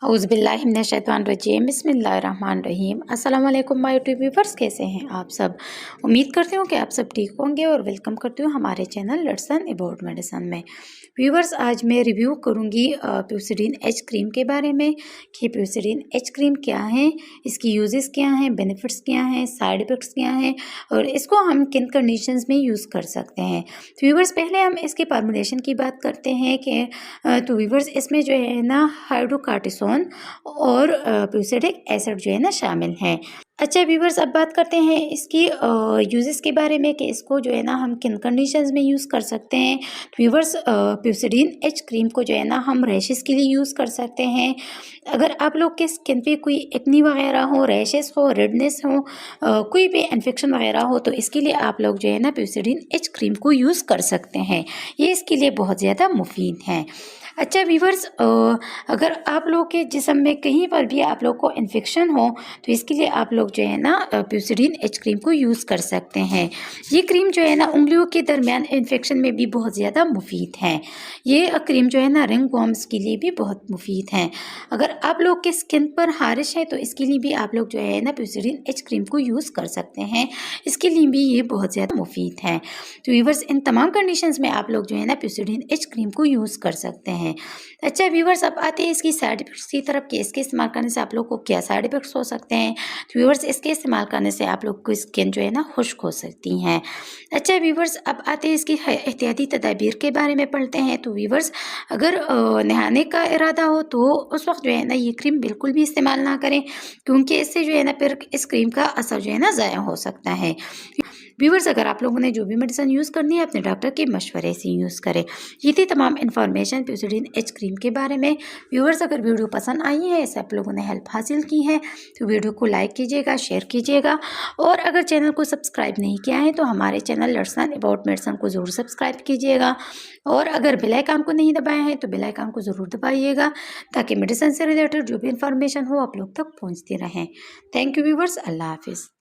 औज़ुबिल्लाहिमिनश्शैतानिर्रजीम बिस्मिल्लाहिर्रहमानिर्रहीम। अस्सलाम वालेकुम माय यूट्यूब व्यूअर्स, कैसे हैं आप सब। उम्मीद करती हूँ कि आप सब ठीक होंगे और वेलकम करती हूँ हमारे चैनल लर्सन अबाउट मेडिसन में। व्यूअर्स, आज मैं रिव्यू करूँगी प्यूसिडिन एच क्रीम के बारे में कि प्यूसिडिन एच क्रीम क्या है, इसकी यूजेस क्या हैं, बेनिफिट्स क्या हैं, साइड इफ़ेक्ट्स क्या हैं और इसको हम किन कंडीशंस में यूज़ कर सकते हैं। तो व्यूअर्स, पहले हम इसके फार्मूलेशन की बात करते हैं कि तो व्यूअर्स, इसमें जो है ना हाइड्रोकार्टिसोन और प्यूसिडिक एसिड जो है ना शामिल हैं। अच्छा व्यूअर्स, अब बात करते हैं इसकी यूजेस के बारे में कि इसको जो है ना हम किन कंडीशंस में यूज़ कर सकते हैं। व्यूअर्स, प्यूसिडिन एच क्रीम को जो है ना हम रैशेस के लिए यूज़ कर सकते हैं। अगर आप लोग के स्किन पे कोई एक्नी वगैरह हो, रैशेस हो, रेडनेस हो, कोई भी इन्फेक्शन वगैरह हो, तो इसके लिए आप लोग जो है ना प्यूसिडिन एच क्रीम को यूज़ कर सकते हैं। ये इसके लिए बहुत ज़्यादा मुफीद है। अच्छा व्यूअर्स, अगर आप लोग के जिस्म में कहीं पर भी आप लोग को इन्फेक्शन हो तो इसके लिए आप लोग जो है ना प्यूसिडिन एच क्रीम को यूज़ कर सकते हैं। ये क्रीम जो है ना उंगलियों के दरमियान इन्फेक्शन में भी बहुत ज़्यादा मुफीद है। ये क्रीम जो है ना रिंग वॉर्म्स के लिए भी बहुत मुफीद है। अगर आप लोग के स्किन पर हारिश है तो इसके लिए भी आप लोग जो है ना प्यूसिडिन एच क्रीम को यूज़ कर सकते हैं। इसके लिए भी ये बहुत ज़्यादा मुफीद है। तो व्यूअर्स, इन तमाम कंडीशंस में आप लोग जो है ना प्यूसिडिन एच क्रीम को यूज़ कर सकते हैं। अच्छा व्यूअर्स, अब आते हैं इसकी साइड इफेक्ट्स की तरफ कि इसके इस्तेमाल करने से आप लोग को क्या साइड इफेक्ट्स हो सकते हैं। तो व्यूअर्स, इसके इस्तेमाल करने से आप लोग की स्किन जो है ना खुश्क हो सकती हैं। अच्छा व्यूअर्स, अब आते हैं इसकी एहतियाती तदाबीर के बारे में पढ़ते हैं। तो व्यूअर्स, अगर नहाने का इरादा हो तो उस वक्त जो है ना ये क्रीम बिल्कुल भी इस्तेमाल ना करें, क्योंकि इससे जो है ना फिर इस क्रीम का असर जो है ना ज़ाया हो सकता है। व्यूअर्स, अगर आप लोगों ने जो भी मेडिसिन यूज़ करनी है अपने डॉक्टर के मशवरे से यूज़ करें। ये थी तमाम इन्फॉर्मेशन प्यूसिडिन एच क्रीम के बारे में। व्यूअर्स, अगर वीडियो पसंद आई है, इससे आप लोगों ने हेल्प हासिल की है, तो वीडियो को लाइक कीजिएगा, शेयर कीजिएगा और अगर चैनल को सब्सक्राइब नहीं किया है तो हमारे चैनल लर्सन अबाउट मेडिसन को ज़रूर सब्सक्राइब कीजिएगा और अगर बेल आइकन को नहीं दबाया है तो बेल आइकन को ज़रूर दबाइएगा ताकि मेडिसिन से रिलेटेड जो भी इन्फॉर्मेशन हो आप लोग तक पहुँचती रहें। थैंक यू व्यूअर्स, अल्लाह हाफिज़।